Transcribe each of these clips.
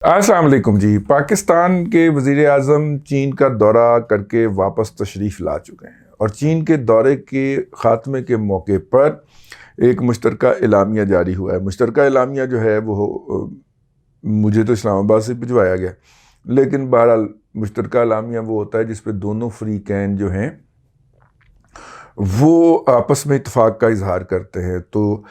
السلام علیکم جی۔ پاکستان کے وزیر اعظم چین کا دورہ کر کے واپس تشریف لا چکے ہیں اور چین کے دورے کے خاتمے کے موقع پر ایک مشترکہ اعلامیہ جاری ہوا ہے۔ مشترکہ اعلامیہ جو ہے وہ مجھے تو اسلام آباد سے بھجوایا گیا، لیکن بہرحال مشترکہ اعلامیہ وہ ہوتا ہے جس پہ دونوں فریقین جو ہیں وہ آپس میں اتفاق کا اظہار کرتے ہیں۔ تو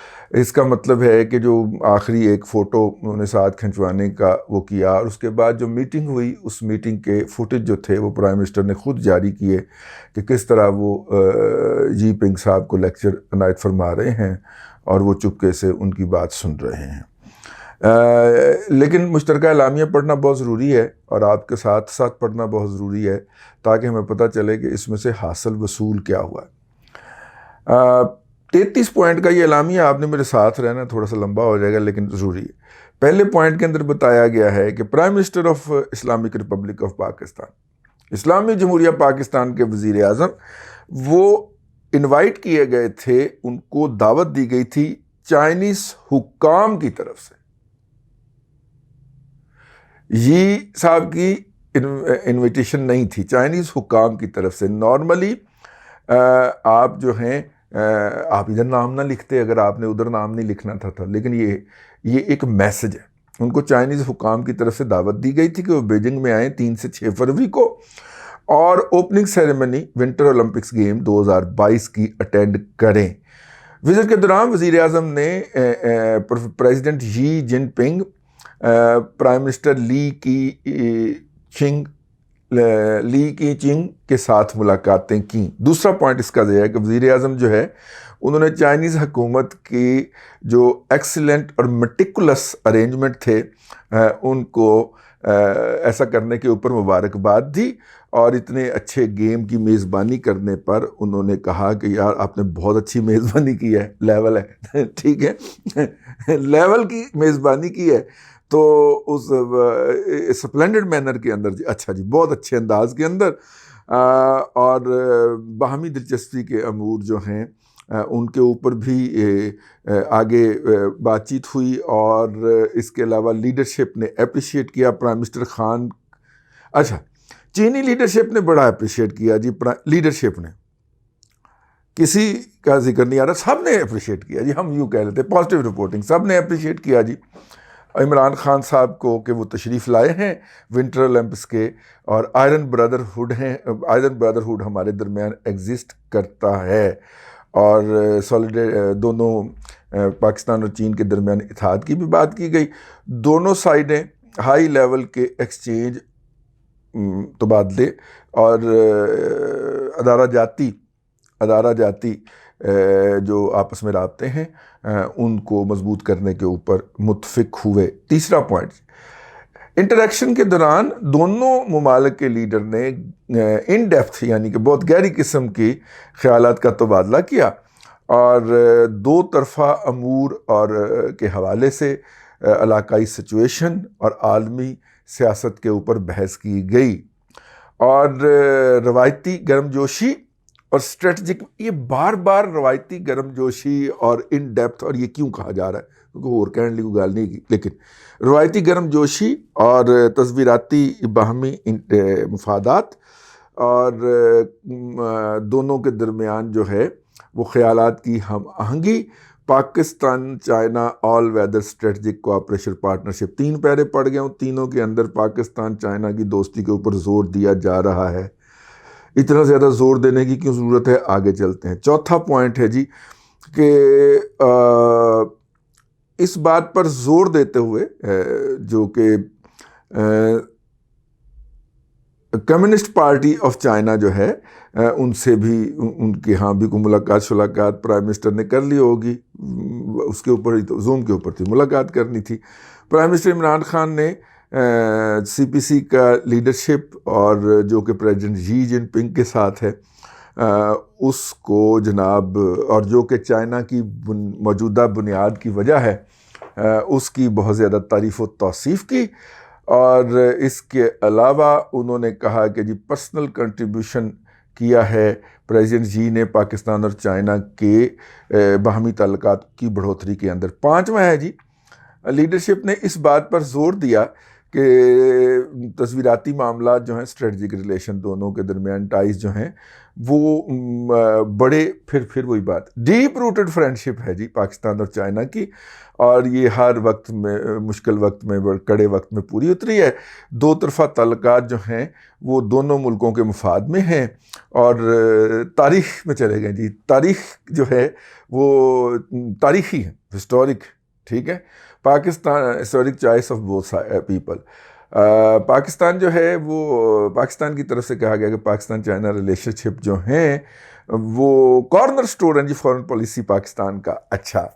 اس کا مطلب ہے کہ جو آخری ایک فوٹو انہوں نے ساتھ کھنچوانے کا وہ کیا، اور اس کے بعد جو میٹنگ ہوئی اس میٹنگ کے فوٹیج جو تھے وہ پرائم منسٹر نے خود جاری کیے کہ کس طرح وہ جی پنگ صاحب کو لیکچر عنایت فرما رہے ہیں اور وہ چپکے سے ان کی بات سن رہے ہیں۔ لیکن مشترکہ اعلامیہ پڑھنا بہت ضروری ہے اور آپ کے ساتھ ساتھ پڑھنا بہت ضروری ہے تاکہ ہمیں پتہ چلے کہ اس میں سے حاصل وصول کیا ہوا ہے۔ 33 پوائنٹ کا یہ اعلامیہ، آپ نے میرے ساتھ رہنا، تھوڑا سا لمبا ہو جائے گا لیکن ضروری ہے۔ پہلے پوائنٹ کے اندر بتایا گیا ہے کہ prime minister of Islamic republic of Pakistan, اسلامی جمہوریہ پاکستان کے وزیر اعظم وہ انوائٹ کیے گئے تھے، ان کو دعوت دی گئی تھی چائنیز حکام کی طرف سے۔ یہ صاحب کی انویٹیشن نہیں تھی، چائنیز حکام کی طرف سے۔ نارملی آپ جو ہیں آپ ادھر نام نہ لکھتے اگر آپ نے ادھر نام نہیں لکھنا تھا، لیکن یہ ایک میسج ہے۔ ان کو چائنیز حکام کی طرف سے دعوت دی گئی تھی کہ وہ بیجنگ میں آئیں 3 سے 6 فروری کو اور opening ceremony winter Olympics game 2022 کی اٹینڈ کریں۔ وزٹ کے دوران وزیر اعظم نے پریزیڈنٹ شی جن پنگ، پرائم منسٹر لی کی چنگ کے ساتھ ملاقاتیں کیں۔ دوسرا پوائنٹ اس کا یہ ہے کہ وزیر اعظم جو ہے انہوں نے چائنیز حکومت کی جو ایکسیلنٹ اور میٹیکولس ارینجمنٹ تھے ان کو ایسا کرنے کے اوپر مبارکباد دی، اور اتنے اچھے گیم کی میزبانی کرنے پر انہوں نے کہا کہ یار آپ نے بہت اچھی میزبانی کی ہے، لیول ہے، ٹھیک ہے، لیول کی میزبانی کی ہے۔ تو اس سپلینڈڈ مینر کے اندر اچھا جی، بہت اچھے انداز کے اندر، اور باہمی دلچسپی کے امور جو ہیں ان کے اوپر بھی آگے بات چیت ہوئی، اور اس کے علاوہ لیڈرشپ نے اپریشیٹ کیا پرائم منسٹر خان۔ اچھا، چینی لیڈرشپ نے بڑا اپریشیٹ کیا جی، لیڈرشپ نے، کسی کا ذکر نہیں آ رہا، سب نے اپریشیٹ کیا جی، ہم یوں کہہ لیتے پازیٹیو رپورٹنگ، سب نے اپریشیٹ کیا جی عمران خان صاحب کو کہ وہ تشریف لائے ہیں ونٹر اولمپکس کے، اور آئرن بردرہڈ ہیں، آئرن بردرہڈ ہمارے درمیان ایگزسٹ کرتا ہے، اور دونوں پاکستان اور چین کے درمیان اتحاد کی بھی بات کی گئی۔ دونوں سائیڈیں ہائی لیول کے ایکسچینج، تبادلے اور ادارہ جاتی جو آپس میں رابطے ہیں ان کو مضبوط کرنے کے اوپر متفق ہوئے۔ تیسرا پوائنٹ، انٹریکشن کے دوران دونوں ممالک کے لیڈر نے ان ڈیپتھ یعنی کہ بہت گہری قسم کی خیالات کا تبادلہ کیا، اور دو طرفہ امور اور کے حوالے سے علاقائی سچویشن اور عالمی سیاست کے اوپر بحث کی گئی، اور روایتی گرم جوشی اور اسٹریٹجک، یہ بار بار روایتی گرم جوشی اور ان ڈیپتھ، اور یہ کیوں کہا جا رہا ہے کیونکہ اور کہنے لی کوئی گال نہیں کی، لیکن روایتی گرم جوشی اور تصویراتی باہمی مفادات اور دونوں کے درمیان جو ہے وہ خیالات کی ہم آہنگی، پاکستان چائنا آل ویدر اسٹریٹجک کوآپریشن پارٹنرشپ، 3 پیرے پڑ گئے، ان تینوں کے اندر پاکستان چائنا کی دوستی کے اوپر زور دیا جا رہا ہے۔ اتنا زیادہ زور دینے کی کیوں ضرورت ہے، آگے چلتے ہیں۔ چوتھا پوائنٹ ہے جی کہ اس بات پر زور دیتے ہوئے جو کہ کمیونسٹ پارٹی آف چائنا جو ہے ان سے بھی، ان کے ہاں بھی کوئی ملاقات پرائم منسٹر نے کر لی ہوگی، اس کے اوپر ہی تو زوم کے اوپر تھی، ملاقات کرنی تھی۔ پرائم منسٹر عمران خان نے سی پی سی کا لیڈرشپ اور جو کہ پریزیڈنٹ شی جن پنگ کے ساتھ ہے اس کو جناب، اور جو کہ چائنا کی موجودہ بنیاد کی وجہ ہے اس کی بہت زیادہ تعریف و توصیف کی، اور اس کے علاوہ انہوں نے کہا کہ جی پرسنل کنٹریبیوشن کیا ہے پریزیڈنٹ جی نے پاکستان اور چائنا کے باہمی تعلقات کی بڑھوتری کے اندر۔ 5واں ہے جی، لیڈرشپ نے اس بات پر زور دیا کہ تصویراتی معاملات جو ہیں اسٹریٹجک ریلیشن دونوں کے درمیان ٹائز جو ہیں وہ بڑے پھر وہی بات ڈیپ روٹڈ فرینڈشپ ہے جی پاکستان اور چائنا کی، اور یہ ہر وقت میں مشکل وقت میں کڑے وقت میں پوری اتری ہے۔ دو طرفہ تعلقات جو ہیں وہ دونوں ملکوں کے مفاد میں ہیں، اور تاریخ میں چلے گئے جی، تاریخ جو ہے وہ تاریخی ہے، ہسٹورک، ٹھیک ہے۔ Pakistan historic choice of both people. Pakistan جو ہے وہ پاکستان کی طرف سے کہا گیا کہ پاکستان چائنا ریلیشن شپ جو ہیں وہ کارنر سٹور ہیں جی فورن پالیسی پاکستان کا۔ اچھا،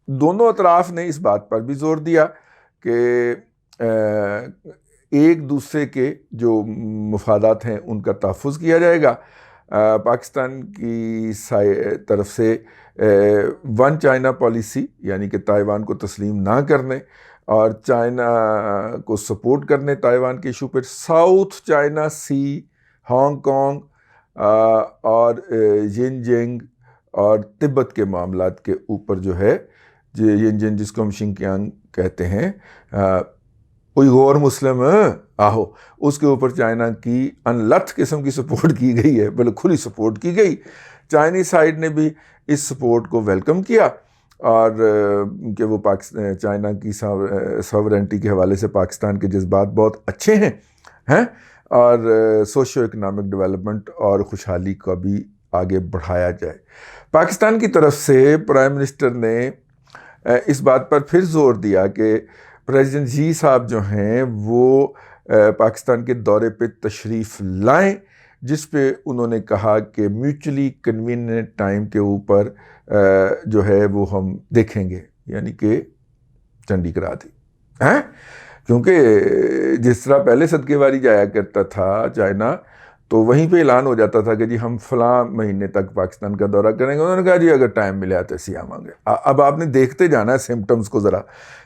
دونوں اطراف نے اس بات پر بھی زور دیا کہ ایک دوسرے کے جو مفادات ہیں ان کا تحفظ کیا جائے گا۔ پاکستان کی طرف سے ون چائنا پالیسی، یعنی کہ تائیوان کو تسلیم نہ کرنے اور چائنا کو سپورٹ کرنے تائیوان کے ایشو پر، south China Sea, Hong Kong اور ینجینگ اور تبت کے معاملات کے اوپر جو ہے ینجینگ جس کو ہم شنکیانگ کہتے ہیں، اوئیغور مسلم آہو، اس کے اوپر چائنا کی انلتھ قسم کی سپورٹ کی گئی ہے، بلکہ کھلی سپورٹ کی گئی۔ چائنی سائیڈ نے بھی اس سپورٹ کو ویلکم کیا، اور کہ وہ چائنا کی ساورینٹی کے حوالے سے پاکستان کے جذبات بہت اچھے ہیں اور سوشو اکنامک ڈیولپمنٹ اور خوشحالی کا بھی آگے بڑھایا جائے۔ پاکستان کی طرف سے پرائم منسٹر نے اس بات پر پھر زور دیا کہ پریزیڈنٹ جی صاحب جو ہیں وہ پاکستان کے دورے پہ تشریف لائیں، جس پہ انہوں نے کہا کہ میوچلی کنوینئنٹ ٹائم کے اوپر جو ہے وہ ہم دیکھیں گے، یعنی کہ چنڈی کرا دی ہیں، کیونکہ جس طرح پہلے صدقے واری جایا کرتا تھا چائنا تو وہیں پہ اعلان ہو جاتا تھا کہ جی ہم فلاں مہینے تک پاکستان کا دورہ کریں گے، انہوں نے کہا جی اگر ٹائم ملے تو ایسے آواں گے۔ اب آپ نے دیکھتے جانا ہے سمپٹمز کو ذرا۔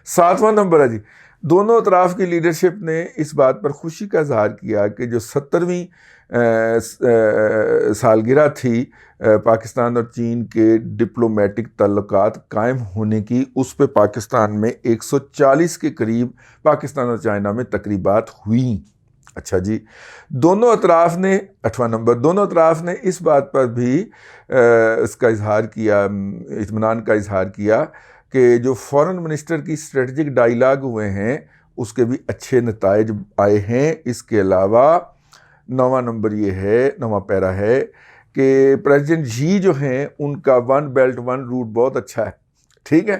7واں نمبر ہے جی، دونوں اطراف کی لیڈرشپ نے اس بات پر خوشی کا اظہار کیا کہ جو 70ویں سالگرہ تھی پاکستان اور چین کے ڈپلومیٹک تعلقات قائم ہونے کی، اس پہ پاکستان میں 140 کے قریب پاکستان اور چائنا میں تقریبات ہوئیں۔ اچھا جی، دونوں اطراف نے 8واں نمبر، دونوں اطراف نے اس بات پر بھی اس کا اظہار کیا، اطمینان کا اظہار کیا کہ جو فورن منسٹر کی اسٹریٹجک ڈائیلاگ ہوئے ہیں اس کے بھی اچھے نتائج آئے ہیں۔ اس کے علاوہ 9واں نمبر یہ ہے، 9واں پیرا ہے کہ پریزیڈنٹ جی جو ہیں ان کا ون بیلٹ ون روٹ بہت اچھا ہے، ٹھیک ہے،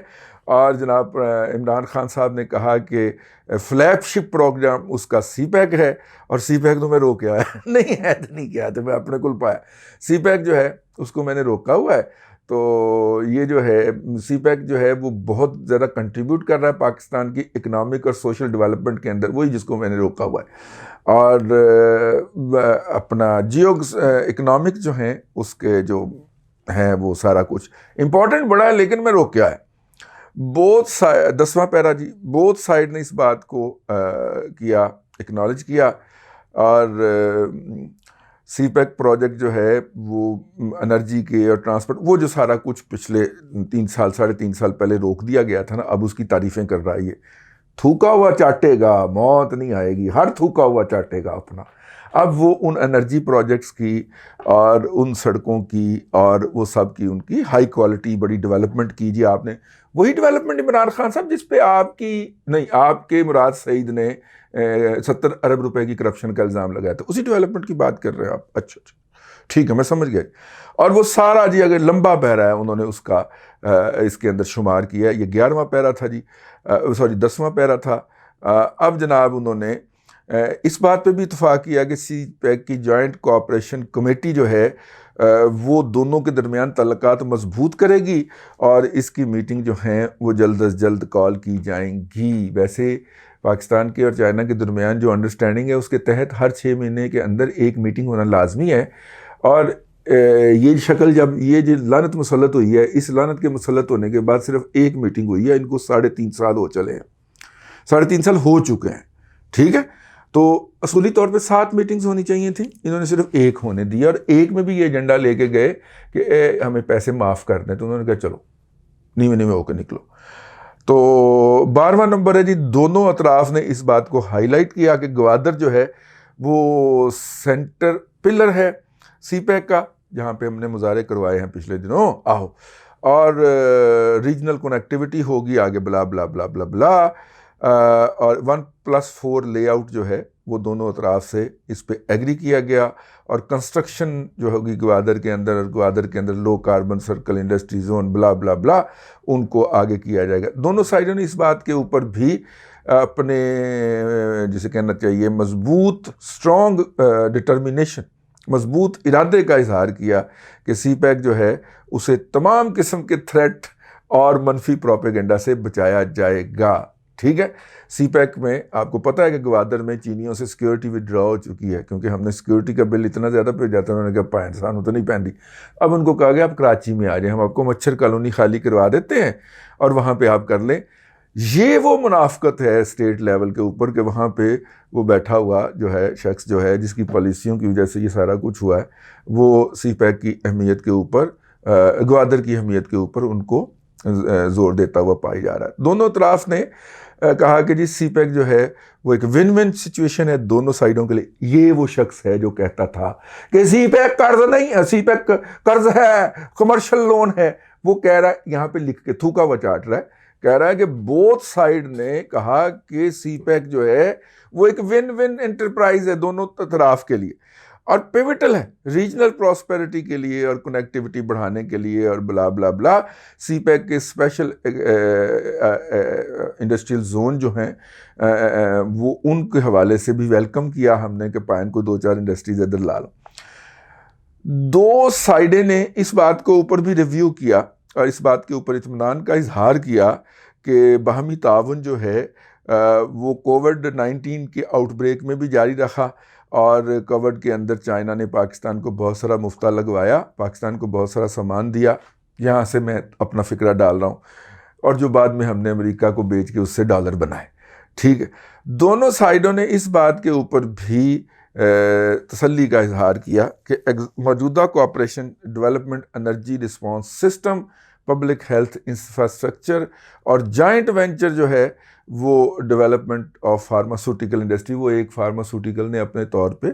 اور جناب عمران خان صاحب نے کہا کہ فلیگ شپ پروگرام اس کا سی پیک ہے، اور سی پیک تو میں روک آیا نہیں ہے تو نہیں کیا تو میں اپنے کل پایا، سی پیک جو ہے اس کو میں نے روکا ہوا ہے۔ تو یہ جو ہے سی پیک جو ہے وہ بہت زیادہ کنٹریبیوٹ کر رہا ہے پاکستان کی اکنامک اور سوشل ڈیولپمنٹ کے اندر، وہی جس کو میں نے روکا ہوا ہے۔ اور اپنا جیو اکنامک جو ہیں اس کے جو ہیں وہ سارا کچھ امپورٹنٹ بڑا ہے، لیکن میں روک کے آیا۔ 10واں پیرا جی، بوتھ سائیڈ نے اس بات کو کیا، اکنالج کیا، اور سی پیک پروجیکٹ جو ہے وہ انرجی کے اور ٹرانسپورٹ، وہ جو سارا کچھ پچھلے 3 سال 3.5 سال پہلے روک دیا گیا تھا نا، اب اس کی تعریفیں کر رہا ہے یہ۔ تھوکا ہوا چاٹے گا، موت نہیں آئے گی، ہر تھوکا ہوا چاٹے گا اپنا۔ اب وہ ان انرجی پروجیکٹس کی اور ان سڑکوں کی اور وہ سب کی ان کی ہائی کوالٹی بڑی ڈیولپمنٹ کیجیے۔ آپ نے وہی ڈیولپمنٹ عمران خان صاحب جس پہ آپ کے مراد سعید نے 70 ارب روپے کی کرپشن کا الزام لگایا تھا، اسی ڈیولپمنٹ کی بات کر رہے ہیں آپ۔ اچھا ٹھیک ہے، میں سمجھ گیا۔ اور وہ سارا جی اگر لمبا پیرا ہے انہوں نے اس کا اس کے اندر شمار کیا، یہ 11واں پیرا تھا جی، 10واں پیرا تھا۔ اب جناب انہوں نے اس بات پہ بھی اتفاق کیا کہ سی پیک کی جوائنٹ کوآپریشن کمیٹی جو ہے وہ دونوں کے درمیان تعلقات مضبوط کرے گی، اور اس کی میٹنگ جو ہیں وہ جلد از جلد کال کی جائیں گی۔ ویسے پاکستان کے اور چائنا کے درمیان جو انڈرسٹینڈنگ ہے اس کے تحت ہر 6 مہینے کے اندر ایک میٹنگ ہونا لازمی ہے، اور یہ شکل جب یہ جو لعنت مسلط ہوئی ہے، اس لعنت کے مسلط ہونے کے بعد صرف ایک میٹنگ ہوئی ہے، ان کو 3.5 سال ہو چلے ہیں، 3.5 سال ہو چکے ہیں، ٹھیک ہے۔ تو اصولی طور پہ 7 میٹنگز ہونی چاہیے تھیں، انہوں نے صرف ایک ہونے دی، اور ایک میں بھی یہ ایجنڈا لے کے گئے کہ ہمیں پیسے معاف کر دیں، تو انہوں نے کہا چلو نیوے ہو کے نکلو۔ تو 12واں نمبر ہے جی، دونوں اطراف نے اس بات کو ہائی لائٹ کیا کہ گوادر جو ہے وہ سینٹر پلر ہے سی پیک کا، جہاں پہ ہم نے مظاہرے کروائے ہیں پچھلے دنوں اور ریجنل کنیکٹیوٹی ہوگی آگے بلا بلا بلا بلا بلا، اور 1+4 لے آؤٹ جو ہے وہ دونوں اطراف سے اس پہ ایگری کیا گیا، اور کنسٹرکشن جو ہوگی گوادر کے اندر، اور گوادر کے اندر لو کاربن سرکل انڈسٹری زون بلا بلا بلا ان کو آگے کیا جائے گا۔ دونوں سائڈوں نے اس بات کے اوپر بھی اپنے جسے کہنا چاہیے مضبوط اسٹرانگ ڈٹرمینیشن، مضبوط ارادے کا اظہار کیا کہ سی پیک جو ہے اسے تمام قسم کے تھریٹ اور منفی پروپیگنڈا سے بچایا جائے گا۔ ٹھیک ہے، سی پیک میں آپ کو پتہ ہے کہ گوادر میں چینیوں سے سیکیورٹی ودرا ہو چکی ہے، کیونکہ ہم نے سیکیورٹی کا بل اتنا زیادہ بھیجا تھا، انہوں نے کہا پینٹ سانو تو نہیں پہن دی۔ اب ان کو کہا گیا آپ کراچی میں آ جائیں، ہم آپ کو مچھر کالونی خالی کروا دیتے ہیں اور وہاں پہ آپ کر لیں۔ یہ وہ منافقت ہے اسٹیٹ لیول کے اوپر کہ وہاں پہ وہ بیٹھا ہوا جو ہے شخص جو ہے جس کی پالیسیوں کی وجہ سے یہ سارا کچھ ہوا ہے، وہ سی پیک کی اہمیت کے اوپر، گوادر کی اہمیت کے اوپر ان کو زور دیتا ہوا پائی جا رہا ہے۔ دونوں اطراف نے کہا کہ جی سی پیک جو ہے وہ ایک ون ون سچویشن ہے دونوں سائڈوں کے لیے۔ یہ وہ شخص ہے جو کہتا تھا کہ سی پیک قرض نہیں ہے، سی پیک قرض ہے، کمرشل لون ہے، وہ کہہ رہا ہے، یہاں پہ لکھ کے تھوکا ہوا چاٹ رہا ہے، کہہ رہا ہے کہ بوتھ سائڈ نے کہا کہ سی پیک جو ہے وہ ایک ون ون انٹرپرائز ہے دونوں اطراف کے لیے، اور پیوٹل ہے ریجنل پراسپیرٹی کے لیے اور کنیکٹیوٹی بڑھانے کے لیے اور بلا بلا بلا۔ سی پیک کے اسپیشل انڈسٹریل زون جو ہیں وہ ان کے حوالے سے بھی ویلکم کیا ہم نے کہ پائن کو 2-4 انڈسٹریز ادھر لا لو۔ دو سائڈیں نے اس بات کو اوپر بھی ریویو کیا اور اس بات کے اوپر اطمینان کا اظہار کیا کہ باہمی تعاون جو ہے وہ کووڈ-19 کے آؤٹ بریک میں بھی جاری رکھا، اور کووڈ کے اندر چائنا نے پاکستان کو بہت سارا مفتہ لگوایا، پاکستان کو بہت سارا سامان دیا، یہاں سے میں اپنا فکرہ ڈال رہا ہوں، اور جو بعد میں ہم نے امریکہ کو بیچ کے اس سے ڈالر بنائے۔ ٹھیک ہے، دونوں سائڈوں نے اس بات کے اوپر بھی تسلی کا اظہار کیا کہ موجودہ cooperation development energy response system, public health infrastructure اور جائنٹ وینچر جو ہے وہ ڈیولپمنٹ آف فارماسوٹیکل انڈسٹری، وہ ایک فارماسوٹیکل نے اپنے طور پہ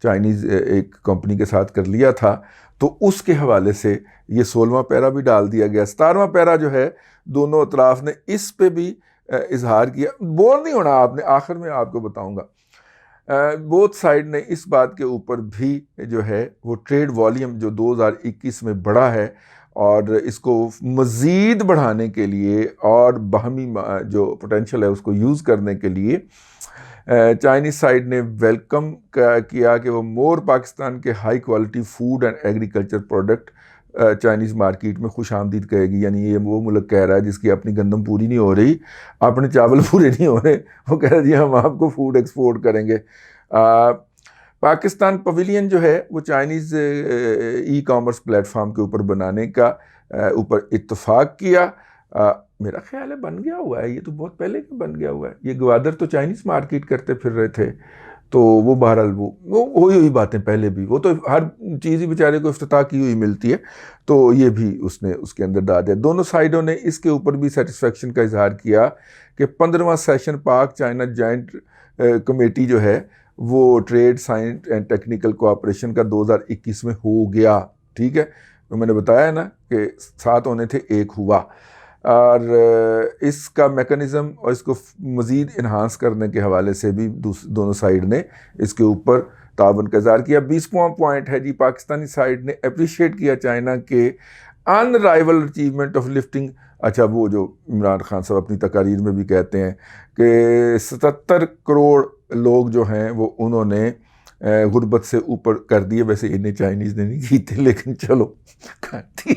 چائنیز ایک کمپنی کے ساتھ کر لیا تھا، تو اس کے حوالے سے یہ 16واں پیرا بھی ڈال دیا گیا۔ 17واں پیرا جو ہے دونوں اطراف نے اس پہ بھی اظہار کیا، بور نہیں ہونا آپ نے، آخر میں آپ کو بتاؤں گا۔ بوتھ سائڈ نے اس بات کے اوپر بھی جو ہے وہ ٹریڈ والیوم جو 2021 میں بڑھا ہے اور اس کو مزید بڑھانے کے لیے اور باہمی جو پوٹینشل ہے اس کو یوز کرنے کے لیے چائنیز سائڈ نے ویلکم کیا کہ وہ مور پاکستان کے high quality food and agriculture product Chinese market میں خوش آمدید کہے گی۔ یعنی یہ وہ ملک کہہ رہا ہے جس کی اپنی گندم پوری نہیں ہو رہی، اپنے چاول پورے نہیں ہو رہے، وہ کہہ رہا ہے جی ہم آپ کو فوڈ ایکسپورٹ کریں گے۔ پاکستان پویلین جو ہے وہ Chinese e commerce plate form کے اوپر بنانے کا اوپر اتفاق کیا۔ میرا خیال ہے بن گیا ہوا ہے، یہ تو بہت پہلے کا بن گیا ہوا ہے، یہ گوادر تو چائنیز مارکیٹ کرتے پھر رہے تھے، تو وہ بہرحال وہ ہوئی ہوئی باتیں پہلے بھی، وہ تو ہر چیز ہی بیچارے کو افتتاح کی ہوئی ملتی ہے، تو یہ بھی اس نے اس کے اندر ڈال دیا۔ دونوں سائڈوں نے اس کے اوپر بھی سیٹسفیکشن کا اظہار کیا کہ 15واں session Pak China joint committee جو ہے وہ trade science and technical cooperation کا 2021 میں ہو گیا۔ ٹھیک ہے، تو میں نے بتایا نا کہ 7 ہونے تھے، 1 ہوا، اور اس کا میکنزم اور اس کو مزید انہانس کرنے کے حوالے سے بھی دونوں سائڈ نے اس کے اوپر تعاون کا اظہار کیا۔ 20واں پوائنٹ ہے جی، پاکستانی سائڈ نے اپریشیٹ کیا چائنا کے ان رائیول اچیومنٹ آف لفٹنگ، اچھا وہ جو عمران خان صاحب اپنی تقاریر میں بھی کہتے ہیں کہ 77 کروڑ لوگ جو ہیں وہ انہوں نے غربت سے اوپر کر دیے، ویسے انہیں چائنیز نے نہیں کی تھی لیکن چلو کرتی۔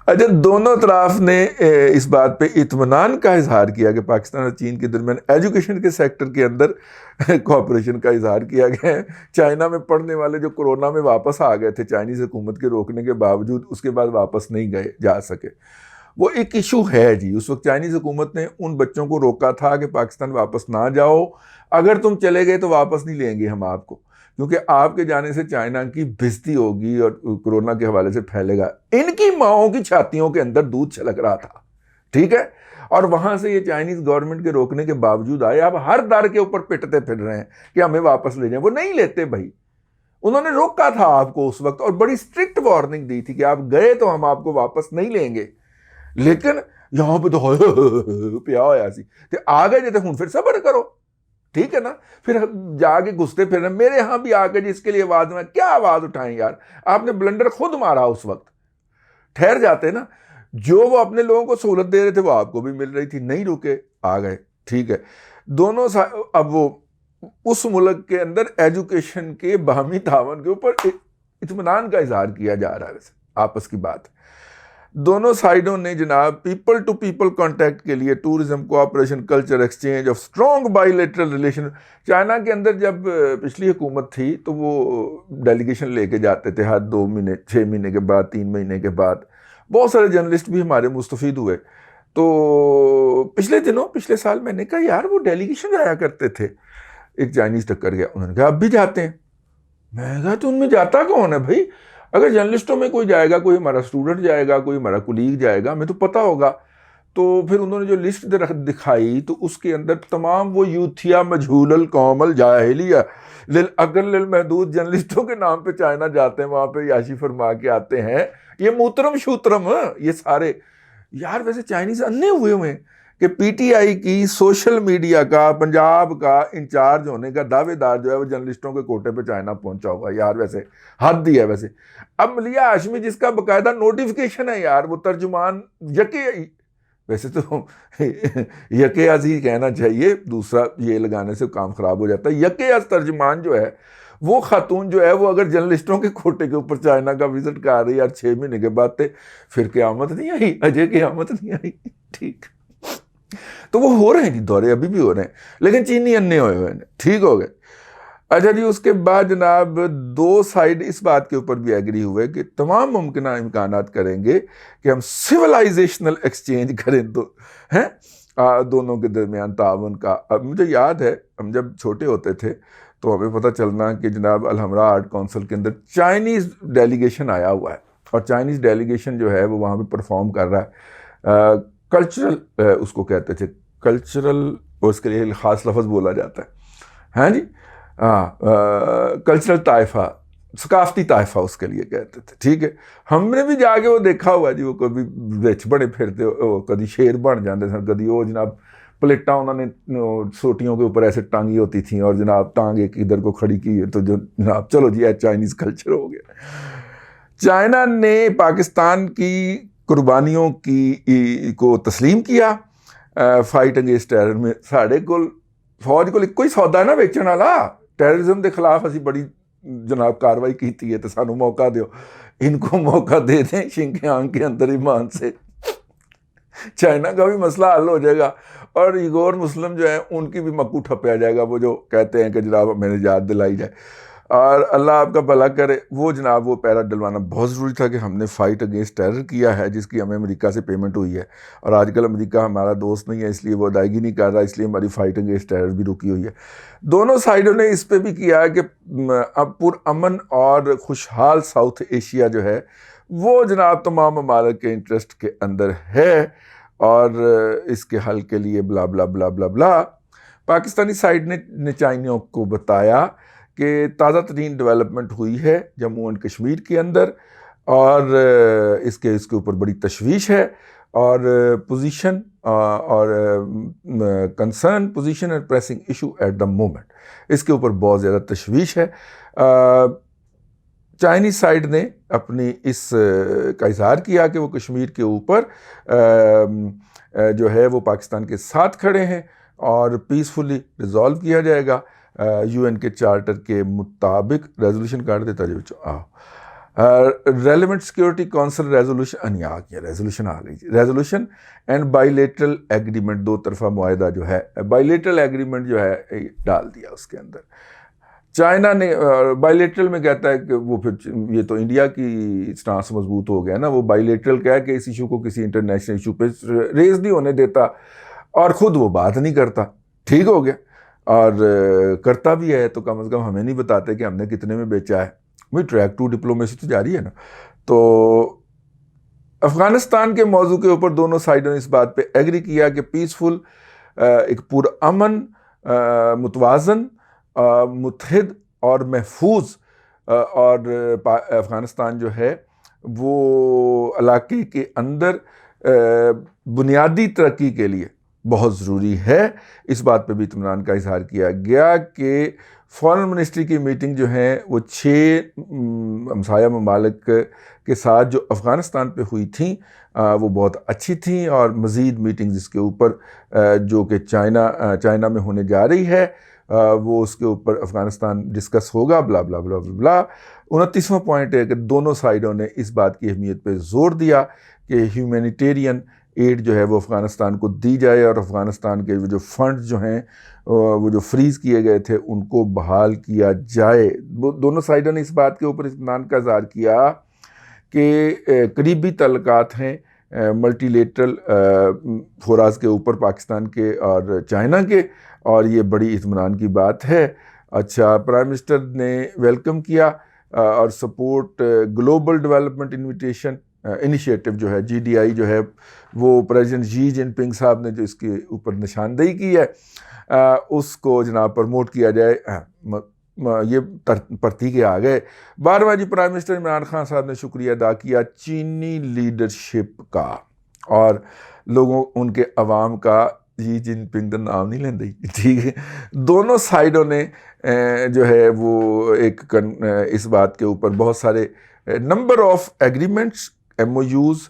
اچھا، دونوں اطراف نے اس بات پہ اطمینان کا اظہار کیا کہ پاکستان اور چین کے درمیان ایجوکیشن کے سیکٹر کے اندر کوآپریشن کا اظہار کیا گیا ہے۔ چائنا میں پڑھنے والے جو کورونا میں واپس آ گئے تھے چائنیز حکومت کے روکنے کے باوجود، اس کے بعد واپس نہیں جا سکے، وہ ایک ایشو ہے جی۔ اس وقت چائنیز حکومت نے ان بچوں کو روکا تھا کہ پاکستان واپس نہ جاؤ، اگر تم چلے گئے تو واپس نہیں لیں گے ہم آپ کو، کیونکہ آپ کے جانے سے چائنا کی بےزتی ہوگی اور کورونا کے حوالے سے پھیلے گا۔ ان کی ماؤں کی چھاتیوں کے اندر دودھ چھلک رہا تھا، ٹھیک ہے، اور وہاں سے یہ چائنیز گورنمنٹ کے روکنے کے باوجود آئے، اب ہر در کے اوپر پٹتے پھر رہے ہیں کہ ہمیں واپس لے جائیں. وہ نہیں لیتے بھائی، انہوں نے روکا تھا آپ کو اس وقت اور بڑی اسٹرکٹ وارننگ دی تھی کہ آپ گئے تو ہم آپ کو واپس نہیں لیں گے. لیکن یہاں پہ تو پیا ہوا سی کہ آ گئے جیتے ہوں پھر صبر کرو، ٹھیک ہے نا. پھر جا کے گھستے پھر میرے ہاں بھی آ کے جس کے لیے آواز میں کیا آواز اٹھائیں یار، آپ نے بلنڈر خود مارا اس وقت. ٹھہر جاتے نا، جو وہ اپنے لوگوں کو سہولت دے رہے تھے وہ آپ کو بھی مل رہی تھی، نہیں رکے، آ گئے. ٹھیک ہے، دونوں اب وہ اس ملک کے اندر ایجوکیشن کے باہمی تعاون کے اوپر اطمینان کا اظہار کیا جا رہا ہے. ویسے آپس کی بات، دونوں سائیڈوں نے جناب پیپل ٹو پیپل کانٹیکٹ کے لیے tourism, cooperation, culture exchange of strong by lateral relation. China کے اندر جب پچھلی حکومت تھی تو وہ ڈیلیگیشن لے کے جاتے تھے ہر 2 مہینے، 6 مہینے کے بعد، 3 مہینے کے بعد. بہت سارے جرنلسٹ بھی ہمارے مستفید ہوئے. تو پچھلے سال میں نے کہا یار وہ ڈیلیگیشن جایا کرتے تھے. ایک چائنیز ٹکر گیا، انہوں نے کہا اب بھی جاتے ہیں. میں نے کہا تو ان میں جاتا کون ہے بھائی؟ اگر جرنلسٹوں میں کوئی جائے گا، کوئی ہمارا اسٹوڈنٹ جائے گا، کوئی ہمارا کولیگ جائے گا، ہمیں تو پتہ ہوگا. تو پھر انہوں نے جو لسٹ دکھائی تو اس کے اندر تمام وہ یوتھیا مجہول القوم الجاہلیہ للعقل للمحدود جرنلسٹوں کے نام پہ چائنا جاتے ہیں، وہاں پہ یاشی فرما کے آتے ہیں. یہ محترم شوترم یہ سارے یار ویسے چائنیز انے ہوئے ہیں کہ پی ٹی آئی کی سوشل میڈیا کا پنجاب کا انچارج ہونے کا دعوے دار جو ہے وہ جرنلسٹوں کے کوٹے پہ چائنا پہنچا ہوا ہے. یار ویسے حد ہی ہے. ویسے اب ملیہ ہاشمی جس کا باقاعدہ نوٹیفیکیشن ہے یار، وہ ترجمان ویسے تو یکے از ہی کہنا چاہیے، دوسرا یہ لگانے سے کام خراب ہو جاتا ہے. یکے از ترجمان جو ہے وہ خاتون جو ہے وہ اگر جرنلسٹوں کے کوٹے کے اوپر چائنا کا وزٹ کر رہی ہے یار 6 مہینے کے بعد پھر قیامت نہیں آئی، اجے قیامت نہیں آئی. ٹھیک، تو وہ ہو رہے ہیں جی دورے، ابھی بھی ہو رہے ہیں، لیکن چینی انے ہوئے ہیں. ٹھیک ہو گئے. اچھا جی، اس کے بعد جناب 2 سائیڈ اس بات کے اوپر بھی ایگری ہوئے کہ تمام ممکنہ امکانات کریں گے کہ ہم سویلائزیشنل ایکسچینج کریں دونوں کے درمیان تعاون کا. اب مجھے یاد ہے ہم جب چھوٹے ہوتے تھے تو ہمیں پتہ چلنا کہ جناب الحمراء آرٹ کونسل کے اندر چائنیز ڈیلیگیشن آیا ہوا ہے، اور چائنیز ڈیلیگیشن جو ہے وہ وہاں پہ پرفارم کر رہا ہے. کلچرل اس کو کہتے تھے، کلچرل، اور اس کے لیے خاص لفظ بولا جاتا ہے. ہاں جی، کلچرل طائفہ، ثقافتی طائفہ اس کے لیے کہتے تھے. ٹھیک ہے، ہم نے بھی جا کے وہ دیکھا ہوا جی، وہ کبھی وچ بڑے پھرتے، کبھی شیر بن جاتے سن، کبھی وہ جناب پلیٹاں انہوں نے سوٹیوں کے اوپر ایسے ٹانگی ہوتی تھیں اور جناب ٹانگ ایک ادھر کو کھڑی کی تو جو جناب چلو جی چائنیز کلچر ہو گیا. چائنا نے پاکستان کی قربانیوں کی کو تسلیم کیا فائٹ اگینسٹ ٹیرر میں. ساڑھے کول فوج کو کوئی سودا نہ بیچن والا، ٹیررزم کے خلاف اسی بڑی جناب کاروائی کیتی ہے تو سانو موقع دیو. ان کو موقع دے دیں شنکیانگ کے اندر ایمان سے، چائنا کا بھی مسئلہ حل ہو جائے گا اور ایغور مسلم جو ہیں ان کی بھی مکو ٹھپیا جائے گا. وہ جو کہتے ہیں کہ جناب ہمیں نجات دلائی جائے، اور اللہ آپ کا بھلا کرے. وہ جناب وہ پیرا ڈلوانا بہت ضروری تھا کہ ہم نے فائٹ اگینسٹ ٹیرر کیا ہے جس کی ہمیں امریکہ سے پیمنٹ ہوئی ہے، اور آج کل امریکہ ہمارا دوست نہیں ہے اس لیے وہ ادائیگی نہیں کر رہا، اس لیے ہماری فائٹ اگینسٹ ٹیرر بھی رکی ہوئی ہے. دونوں سائیڈوں نے اس پہ بھی کیا ہے کہ اب پرامن اور خوشحال ساؤتھ ایشیا جو ہے وہ جناب تمام ممالک کے انٹرسٹ کے اندر ہے، اور اس کے حل کے لیے بلا بلا بلا بلا بلا. پاکستانی سائیڈ نے چائنیوں کو بتایا کہ تازہ ترین ڈیولپمنٹ ہوئی ہے جموں اینڈ کشمیر کے اندر، اور اس کے اوپر بڑی تشویش ہے، اور پوزیشن اور concern position and pressing issue at the moment, اس کے اوپر بہت زیادہ تشویش ہے. چائنیز سائیڈ نے اپنی اس کا اظہار کیا کہ وہ کشمیر کے اوپر جو ہے وہ پاکستان کے ساتھ کھڑے ہیں اور پیسفلی ریزالو کیا جائے گا یو این کے چارٹر کے مطابق. ریزولوشن کاٹ دیتا جو ریلیونٹ سیکورٹی کونسل ریزولوشن آ گیا، ریزولوشن آ گئی. Resolution and by lateral agreement, 2 طرفہ معاہدہ جو ہے بائی لیٹرل ایگریمنٹ جو ہے ڈال دیا اس کے اندر. چائنا نے بائی لیٹرل میں کہتا ہے کہ وہ پھر یہ تو انڈیا کی سٹانس مضبوط ہو گیا نا، وہ بائی لیٹرل کہہ کہ اس ایشو کو کسی انٹرنیشنل ایشو پہ ریز نہیں ہونے دیتا اور خود وہ بات نہیں کرتا. ٹھیک ہو گیا، اور کرتا بھی ہے تو کم از کم ہمیں نہیں بتاتے کہ ہم نے کتنے میں بیچا ہے. وہی ٹریک ٹو ڈپلومیسی تو جاری ہے نا. تو افغانستان کے موضوع کے اوپر دونوں سائڈوں نے اس بات پہ ایگری کیا کہ پیسفل، ایک پرامن، متوازن، متحد اور محفوظ اور افغانستان جو ہے وہ علاقے کے اندر بنیادی ترقی کے لیے بہت ضروری ہے۔ اس بات پہ بھی اطمینان کا اظہار کیا گیا کہ فارن منسٹری کی میٹنگ جو ہیں وہ 6 ہمسایہ ممالک کے ساتھ جو افغانستان پہ ہوئی تھیں وہ بہت اچھی تھیں، اور مزید میٹنگز اس کے اوپر جو کہ چائنا میں ہونے جا رہی ہے وہ اس کے اوپر افغانستان ڈسکس ہوگا، بلا بلا بلا بلا۔ 29واں پوائنٹ ہے کہ دونوں سائڈوں نے اس بات کی اہمیت پہ زور دیا کہ ہیومینیٹیرین ایڈ جو ہے وہ افغانستان کو دی جائے، اور افغانستان کے جو فنڈ جو ہیں وہ جو فریز کیے گئے تھے ان کو بحال کیا جائے۔ دونوں سائڈوں نے اس بات کے اوپر اطمینان کا اظہار کیا کہ قریبی تعلقات ہیں ملٹی لیٹرل فوراز کے اوپر پاکستان کے اور چائنا کے، اور یہ بڑی اطمینان کی بات ہے۔ اچھا، پرائم منسٹر نے ویلکم کیا اور سپورٹ گلوبل ڈیولپمنٹ انیشیٹو جو ہے GDI جو ہے وہ پریزیڈنٹ شی جن پنگ صاحب نے جو اس کے اوپر نشاندہی کی ہے اس کو جناب پرموٹ کیا جائے۔ یہ پرتی کے آ گئے۔ 12واں جی، پرائم منسٹر عمران خان صاحب نے شکریہ ادا کیا چینی لیڈرشپ کا اور لوگوں ان کے عوام کا۔ جی جن پنگ کا نام نہیں لیندی، ٹھیک ہے۔ دونوں سائڈوں نے جو ہے وہ ایک اس بات کے اوپر بہت سارے نمبر آف ایگریمنٹس MOUs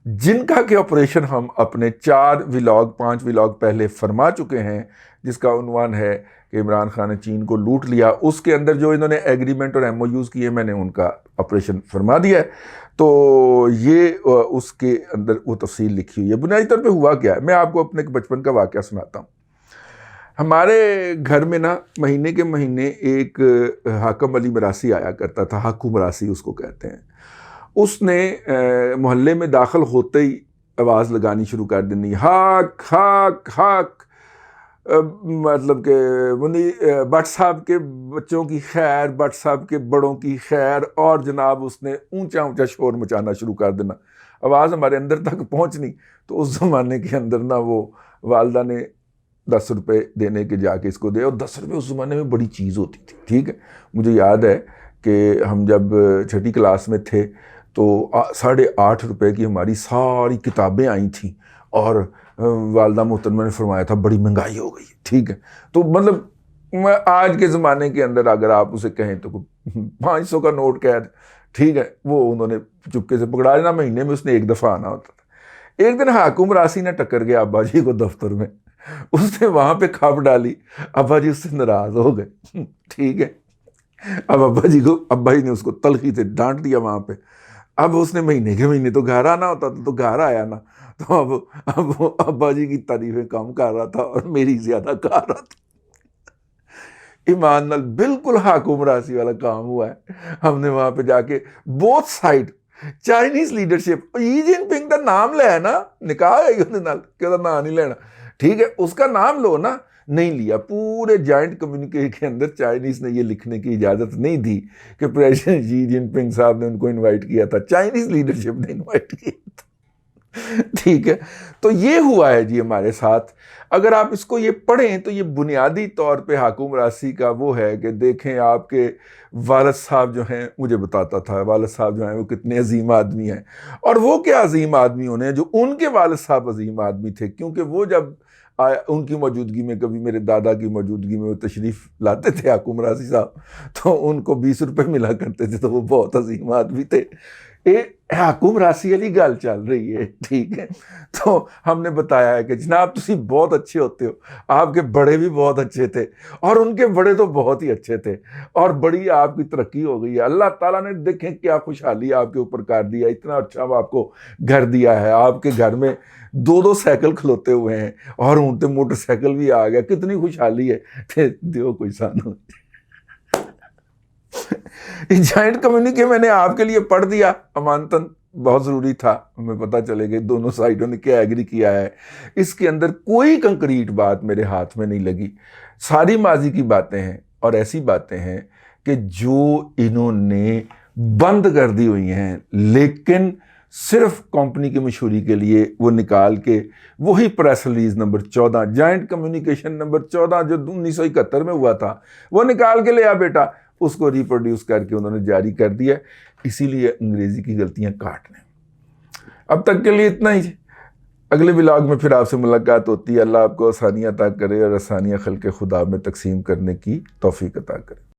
جن کا کہ آپریشن ہم اپنے 5 ولاگ پہلے فرما چکے ہیں، جس کا عنوان ہے کہ عمران خان نے چین کو لوٹ لیا۔ اس کے اندر جو انہوں نے ایگریمنٹ اور MOUs کیے میں نے ان کا آپریشن فرما دیا ہے، تو یہ اس کے اندر وہ تفصیل لکھی ہوئی ہے۔ بنیادی طور پہ ہوا کیا ہے، میں آپ کو اپنے بچپن کا واقعہ سناتا ہوں۔ ہمارے گھر میں نا مہینے کے مہینے ایک حاکم علی مراسی آیا کرتا تھا، حاکو مراسی اس کو کہتے ہیں۔ اس نے محلے میں داخل ہوتے ہی آواز لگانی شروع کر دینی، ہاک ہاک ہاک، مطلب کہ بٹ صاحب کے بچوں کی خیر، بٹ صاحب کے بڑوں کی خیر، اور جناب اس نے اونچا اونچا شور مچانا شروع کر دینا، آواز ہمارے اندر تک پہنچنی۔ تو اس زمانے کے اندر نا وہ والدہ نے 10 روپے دینے کے جا کے اس کو دے، اور 10 روپے اس زمانے میں بڑی چیز ہوتی تھی، ٹھیک ہے۔ مجھے یاد ہے کہ ہم جب 6ٹھی کلاس میں تھے تو 8.5 روپے کی ہماری ساری کتابیں آئی تھیں، اور والدہ محترمہ نے فرمایا تھا بڑی مہنگائی ہو گئی، ٹھیک ہے۔ تو مطلب آج کے زمانے کے اندر اگر آپ اسے کہیں تو 500 کا نوٹ کہہ دیں، ٹھیک ہے، وہ انہوں نے چپکے سے پکڑا لینا، مہینے میں اس نے ایک دفعہ آنا ہوتا تھا۔ ایک دن حاکم راسی نے ٹکر گیا ابا جی کو دفتر میں، اس نے وہاں پہ کھپ ڈالی، ابا جی اس سے ناراض ہو گئے، ٹھیک ہے۔ اب ابا جی نے اس کو تلخی سے ڈانٹ دیا وہاں پہ۔ اب اس نے مہینے کے مہینے تو گھر آنا ہوتا تھا، تو گھر آیا نا، تو اب وہ ابا جی کی تعریفیں کم کر رہا تھا اور میری زیادہ کر رہا تھا۔ ایمان نال بالکل حاکم راسی والا کام ہوا ہے۔ ہم نے وہاں پہ جا کے بوتھ سائڈ چائنیز لیڈرشپ، شی جن پنگ کا نام لیا نا، نکاح ہے کہ نام نہیں لینا، ٹھیک ہے، اس کا نام لو نا، نہیں لیا۔ پورے جوائنٹ کمیونکے کے اندر چائنیز نے یہ لکھنے کی اجازت نہیں دی کہ پریزیڈنٹ شی جن پنگ صاحب نے ان کو انوائٹ کیا تھا، چائنیز لیڈرشپ نے انوائٹ کیا تھا، ٹھیک ہے۔ تو یہ ہوا ہے جی ہمارے ساتھ۔ اگر آپ اس کو یہ پڑھیں تو یہ بنیادی طور پہ حاکم راسی کا وہ ہے کہ دیکھیں آپ کے والد صاحب جو ہیں، مجھے بتاتا تھا والد صاحب جو ہیں وہ کتنے عظیم آدمی ہیں، اور وہ کیا عظیم آدمی ہونے ہیں جو ان کے والد صاحب عظیم آدمی تھے، کیونکہ وہ جب ان کی موجودگی میں، کبھی میرے دادا کی موجودگی میں وہ تشریف لاتے تھے حاکم راسی صاحب، تو ان کو 20 روپے ملا کرتے تھے، تو وہ بہت عظیم آدمی تھے۔ حاکم راسی والی گل چل رہی ہے، ٹھیک ہے۔ تو ہم نے بتایا ہے کہ جناب تسی بہت اچھے ہوتے ہو، آپ کے بڑے بھی بہت اچھے تھے، اور ان کے بڑے تو بہت ہی اچھے تھے، اور بڑی آپ کی ترقی ہو گئی ہے۔ اللہ تعالیٰ نے دیکھیں کیا خوشحالی آپ کے اوپر کر دیا، اتنا اچھا آپ کو گھر دیا ہے، آپ کے گھر میں 2 سائیکل کھلوتے ہوئے ہیں، اور اونتے موٹر سائیکل بھی آ گیا، کتنی خوشحالی ہے۔ دیو کوئی سانو جوائنٹ کمیونکے میں نے آپ کے لیے پڑھ دیا امانتاً، بہت ضروری تھا ہمیں پتہ چلے کہ دونوں سائیڈوں نے کیا ایگری کیا ہے۔ اس کے اندر کوئی کنکریٹ بات میرے ہاتھ میں نہیں لگی، ساری ماضی کی باتیں ہیں، اور ایسی باتیں ہیں کہ جو انہوں نے بند کر دی ہوئی ہیں، لیکن صرف کمپنی کی مشہوری کے لیے وہ نکال کے وہی press release number 14 joint communication number 14 جو 1971 میں ہوا تھا وہ نکال کے لیا بیٹا، اس کو ریپروڈیوس کر کے انہوں نے جاری کر دیا. اسی لیے انگریزی کی غلطیاں کاٹ لیں. اب تک کے لیے اتنا ہی. اگلے ولاگ میں پھر آپ سے ملاقات ہوتی ہے. اللہ آپ کو آسانیاں عطا کرے اور آسانیاں خلق خدا میں تقسیم کرنے کی توفیق عطا کرے.